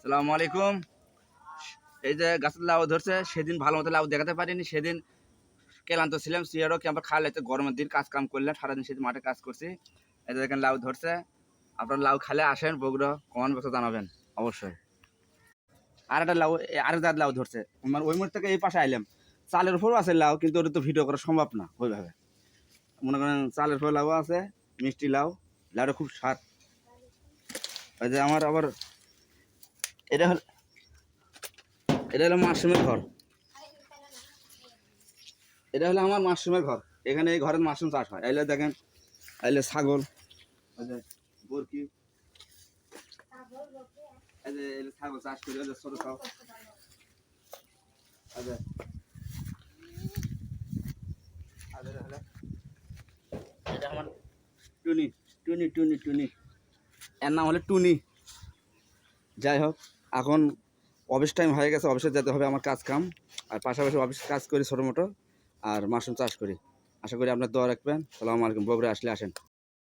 সালামু আলাইকুম। এই যে গাছের লাউ ধরছে, সেদিন ভালো মতো লাউ দেখাতে পারিনি। সেদিন ক্লান্ত ছিলাম, সিয়ারও কি আমরা খালে গরমের দিন কাজ কাম করলাম, সারাদিন সেদিন মাঠে কাজ করছি। এই যে দেখেন লাউ ধরছে। আপনার লাউ খালে আসেন বগুড়া, কমেন্ট বক্সে জানাবেন অবশ্যই। আর একটা লাউ, আরেক জাত লাউ ধরছে, মানে ওই মুহূর্তে থেকে এই পাশে আইলাম। চালের উপরও আছে লাউ, কিন্তু ওটা তো ভিডিও করা সম্ভব না ওইভাবে। মনে করেন চালের উপর লাউ আছে, মিষ্টি লাউ, লাউটা খুব স্বাদ। ওই যে আমার আবার এটা হল, এটা হলো মাশরুমের ঘর। এটা হলো আমার মাশরুমের ঘর। এখানে এই ঘরের মাশরুম চাষ হয়। আইলে দেখেন, আইলে ছাগল, এই যে বরকি, এই যে ছাগল চাষ করি, এই যে ছোট ছাগল, এই যে এটা আমার টুনি, টুনি টুনি টুনি, এর নাম হলো টুনি। যাই হোক, এখন অফিস টাইম হয়ে গেছে, অফিসে যেতে হবে আমার কাজ কাম। আর পাশাপাশি অফিস কাজ করি ছোটো মোটো, আর মাশরুম চাষ করি। আশা করি আপনার দোয়া রাখবেন। সালামু আলাইকুম। বগুড়া আসলে আসেন।